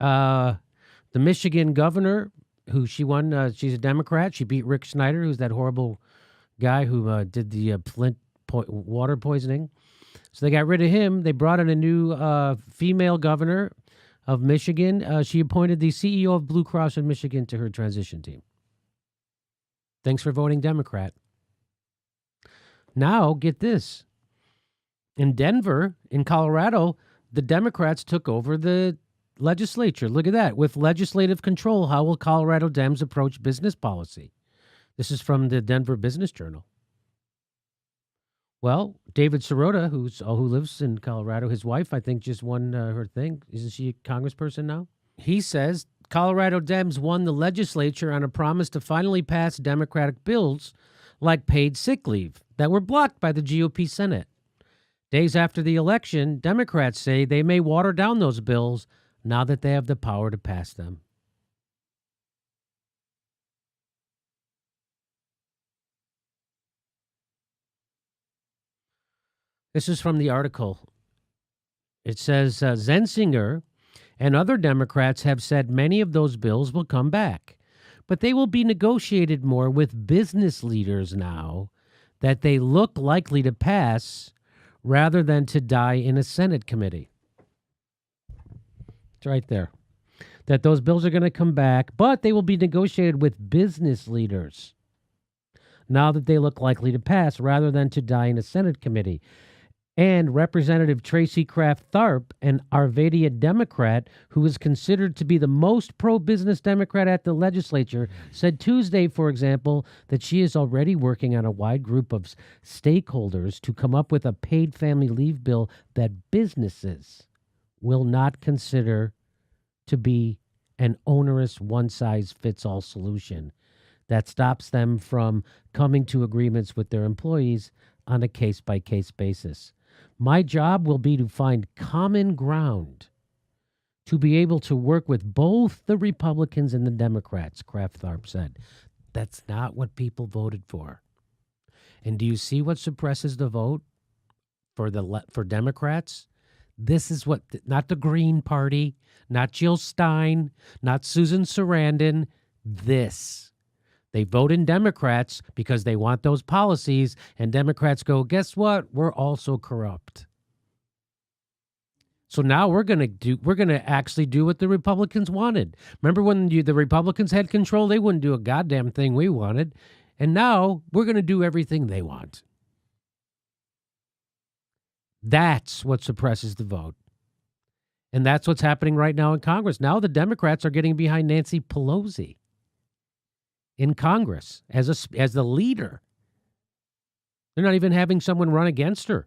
Uh, the Michigan governor, who she won, she's a Democrat. She beat Rick Snyder, who's that horrible guy who did the Flint water poisoning. So they got rid of him. They brought in a new female governor of Michigan. She appointed the CEO of Blue Cross in Michigan to her transition team. Thanks for voting Democrat. Now, get this. In Denver, in Colorado, the Democrats took over the legislature. Look at that. With legislative control, how will Colorado Dems approach business policy? This is from the Denver Business Journal. Well, David Sirota, who lives in Colorado, his wife, I think, just won her thing. Isn't she a congressperson now? He says Colorado Dems won the legislature on a promise to finally pass Democratic bills like paid sick leave that were blocked by the GOP Senate. Days after the election, Democrats say they may water down those bills now that they have the power to pass them. This is from the article. It says Zensinger and other Democrats have said many of those bills will come back, but they will be negotiated more with business leaders now that they look likely to pass rather than to die in a Senate committee. It's right there. That those bills are going to come back, but they will be negotiated with business leaders now that they look likely to pass rather than to die in a Senate committee. And Representative Tracy Kraft Tharp, an Arvadia Democrat who is considered to be the most pro-business Democrat at the legislature, said Tuesday, for example, that she is already working on a wide group of stakeholders to come up with a paid family leave bill that businesses will not consider to be an onerous one-size-fits-all solution that stops them from coming to agreements with their employees on a case-by-case basis. My job will be to find common ground to be able to work with both the Republicans and the Democrats, Kraft Tharp said. That's not what people voted for. And do you see what suppresses the vote for Democrats? This is what, not the Green Party, not Jill Stein, not Susan Sarandon, this. They vote in Democrats because they want those policies, and Democrats go, guess what? We're also corrupt. So now we're going to actually do what the Republicans wanted. Remember when the Republicans had control, they wouldn't do a goddamn thing we wanted. And now we're going to do everything they want. That's what suppresses the vote. And that's what's happening right now in Congress. Now the Democrats are getting behind Nancy Pelosi in Congress as the leader. They're not even having someone run against her.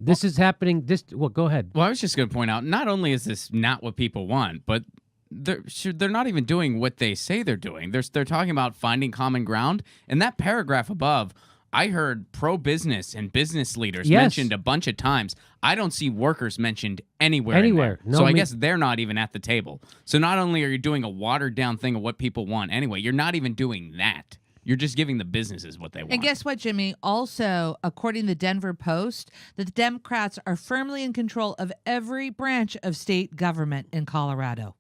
This is happening. Well, go ahead. Well, I was just going to point out, not only is this not what people want, but they're not even doing what they say they're doing. They're talking about finding common ground. And that paragraph above, I heard pro-business and business leaders mentioned a bunch of times. I don't see workers mentioned anywhere. No, so I guess they're not even at the table. So not only are you doing a watered-down thing of what people want anyway, you're not even doing that. You're just giving the businesses what they want. And guess what, Jimmy? Also, according to the Denver Post, that the Democrats are firmly in control of every branch of state government in Colorado.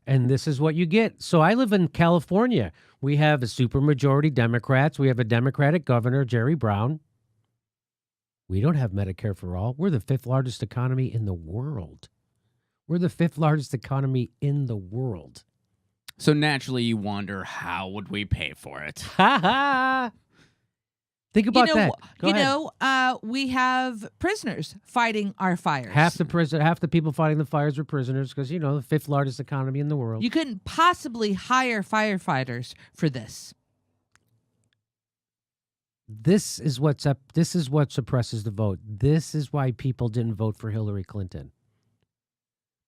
And this is what you get. So I live in California. We have a supermajority Democrats. We have a Democratic governor, Jerry Brown. We don't have Medicare for all. We're the fifth largest economy in the world. We're the fifth largest economy in the world. So naturally you wonder, how would we pay for it? Ha ha! Think about that. Go ahead. We have prisoners fighting our fires. Half the people fighting the fires were prisoners because, the fifth largest economy in the world. You couldn't possibly hire firefighters for this. This is what suppresses the vote. This is why people didn't vote for Hillary Clinton.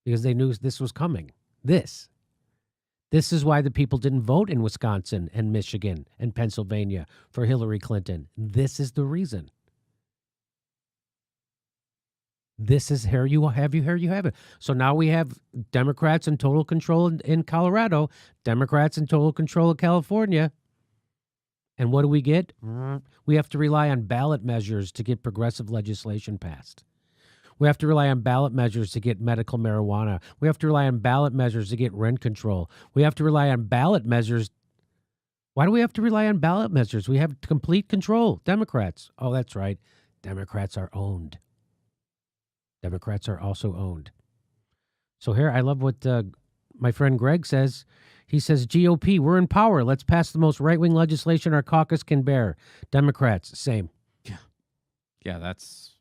Because they knew this was coming. This is why the people didn't vote in Wisconsin and Michigan and Pennsylvania for Hillary Clinton. This is the reason. This is here you have it. So now we have Democrats in total control in Colorado, Democrats in total control of California. And what do we get? We have to rely on ballot measures to get progressive legislation passed. We have to rely on ballot measures to get medical marijuana. We have to rely on ballot measures to get rent control. We have to rely on ballot measures. Why do we have to rely on ballot measures? We have complete control. Democrats. Oh, that's right. Democrats are owned. Democrats are also owned. So here, I love what my friend Greg says. He says, GOP, we're in power. Let's pass the most right-wing legislation our caucus can bear. Democrats, same. Yeah, that's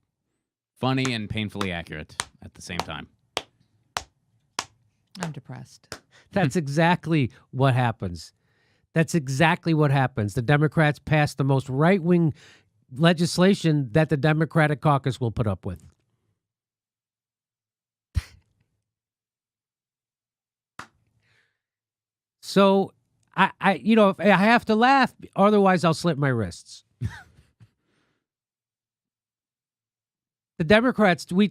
funny and painfully accurate at the same time. I'm depressed. That's exactly what happens. That's exactly what happens. The Democrats pass the most right-wing legislation that the Democratic caucus will put up with. So, I have to laugh, otherwise I'll slit my wrists. The Democrats, we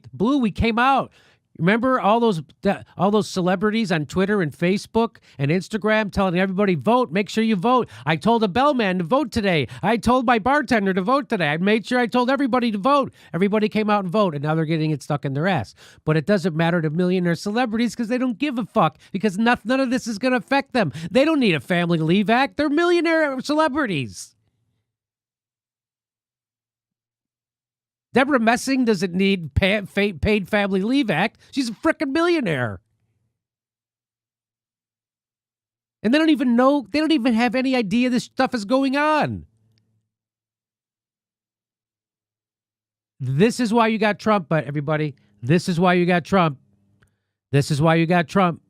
came out. Remember all those celebrities on Twitter and Facebook and Instagram telling everybody, vote, make sure you vote. I told a bellman to vote today. I told my bartender to vote today. I made sure I told everybody to vote. Everybody came out and voted, and now they're getting it stuck in their ass. But it doesn't matter to millionaire celebrities because they don't give a fuck, because none of this is going to affect them. They don't need a Family Leave Act. They're millionaire celebrities. Deborah Messing doesn't need paid Family Leave Act. She's a frickin' millionaire. And they don't even have any idea this stuff is going on. This is why you got Trump, but everybody, this is why you got Trump. This is why you got Trump.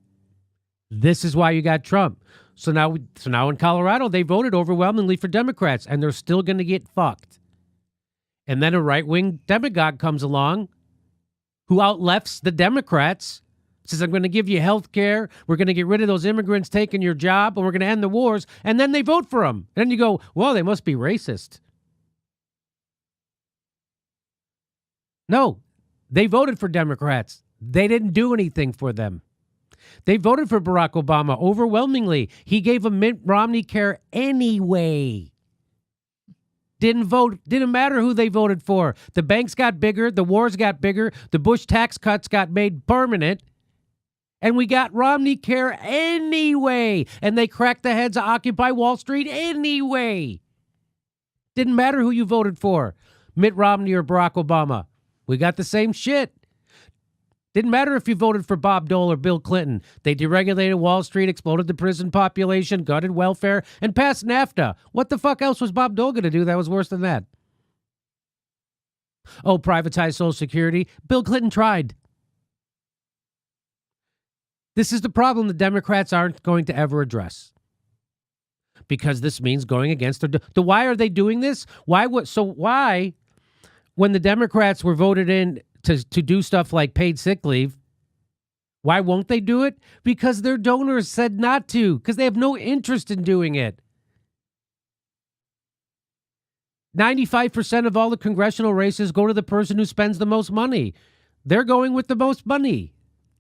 This is why you got Trump. So now in Colorado, they voted overwhelmingly for Democrats, and they're still going to get fucked. And then a right-wing demagogue comes along who outlefts the Democrats, says, I'm going to give you health care, we're going to get rid of those immigrants taking your job, and we're going to end the wars, and then they vote for them. And then you go, well, they must be racist. No, they voted for Democrats. They didn't do anything for them. They voted for Barack Obama overwhelmingly. He gave them Mitt Romney care anyway. Didn't matter who they voted for. The banks got bigger, the wars got bigger, the Bush tax cuts got made permanent, and we got Romney care anyway. And they cracked the heads of Occupy Wall Street anyway. Didn't matter who you voted for, Mitt Romney or Barack Obama. We got the same shit. Didn't matter if you voted for Bob Dole or Bill Clinton. They deregulated Wall Street, exploded the prison population, gutted welfare, and passed NAFTA. What the fuck else was Bob Dole going to do that was worse than that? Oh, privatize Social Security. Bill Clinton tried. This is the problem the Democrats aren't going to ever address. Because this means going against why are they doing this? Why, when the Democrats were voted in to do stuff like paid sick leave, why won't they do it? Because their donors said not to, because they have no interest in doing it. 95% of all the congressional races go to the person who spends the most money. They're going with the most money.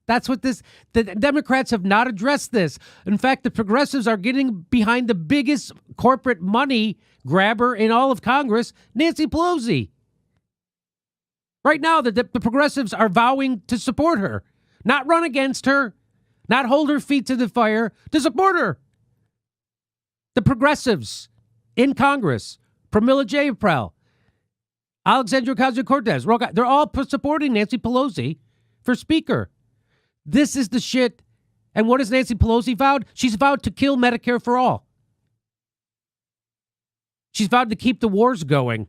That's what the Democrats have not addressed this. In fact, the progressives are getting behind the biggest corporate money grabber in all of Congress, Nancy Pelosi. Right now, the progressives are vowing to support her, not run against her, not hold her feet to the fire, to support her. The progressives in Congress, Pramila Jayapal, Alexandria Ocasio-Cortez, they're all supporting Nancy Pelosi for Speaker. This is the shit. And what has Nancy Pelosi vowed? She's vowed to kill Medicare for all. She's vowed to keep the wars going.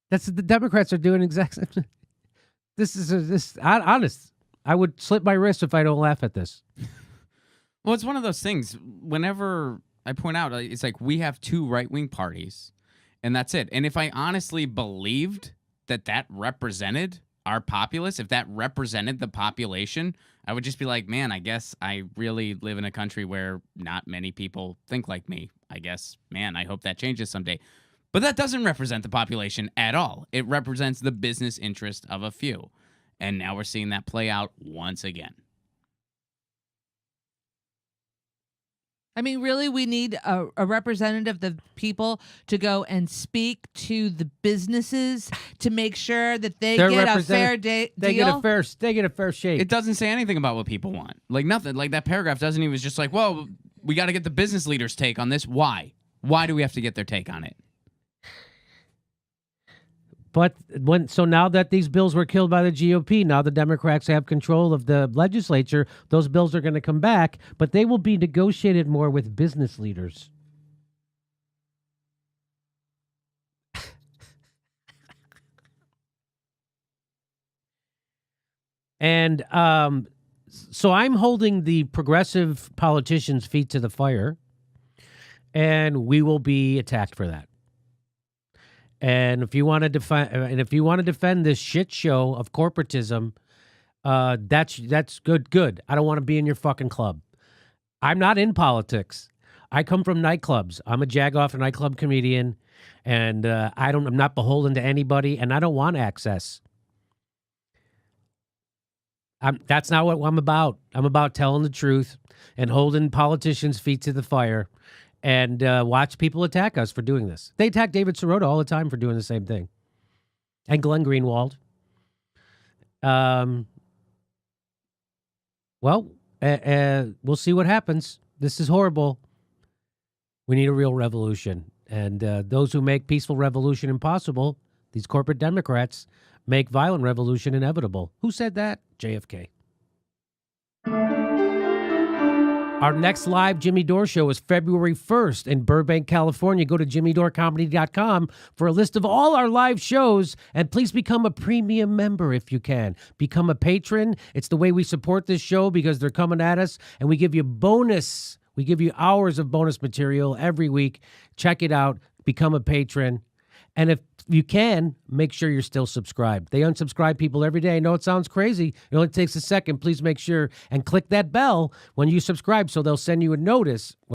That's what the Democrats are doing exactly. Honest. I would slit my wrist if I don't laugh at this. Well, it's one of those things. Whenever I point out, it's like we have two right-wing parties, and that's it. And if I honestly believed that represented our populace, if that represented the population, I would just be like, man, I guess I really live in a country where not many people think like me. I guess, man, I hope that changes someday. But that doesn't represent the population at all. It represents the business interest of a few. And now we're seeing that play out once again. I mean, really, we need a representative of the people to go and speak to the businesses to make sure that they Their get a representative- fair They deal. get a fair shake. It doesn't say anything about what people want. Like nothing. Like that paragraph doesn't even just like, well, we got to get the business leaders' take on this. Why? Why do we have to get their take on it? But so now that these bills were killed by the GOP, now the Democrats have control of the legislature. Those bills are going to come back, but they will be negotiated more with business leaders. And so I'm holding the progressive politicians' feet to the fire, and we will be attacked for that. And if you want to defend this shit show of corporatism, that's good. Good. I don't want to be in your fucking club. I'm not in politics. I come from nightclubs. I'm a jagoff nightclub comedian, and I'm not beholden to anybody, and I don't want access. That's not what I'm about. I'm about telling the truth and holding politicians' feet to the fire. And watch people attack us for doing this. They attack David Sirota all the time for doing the same thing. And Glenn Greenwald. We'll see what happens. This is horrible. We need a real revolution. And those who make peaceful revolution impossible, these corporate Democrats, make violent revolution inevitable. Who said that? JFK. Our next live Jimmy Dore show is February 1st in Burbank, California. Go to jimmydorcomedy.com for a list of all our live shows, and please become a premium member if you can. Become a patron. It's the way we support this show because they're coming at us, and we give you bonus. We give you hours of bonus material every week. Check it out. Become a patron. And if you can, make sure you're still subscribed. They unsubscribe people every day. I know it sounds crazy. It only takes a second. Please make sure and click that bell when you subscribe so they'll send you a notice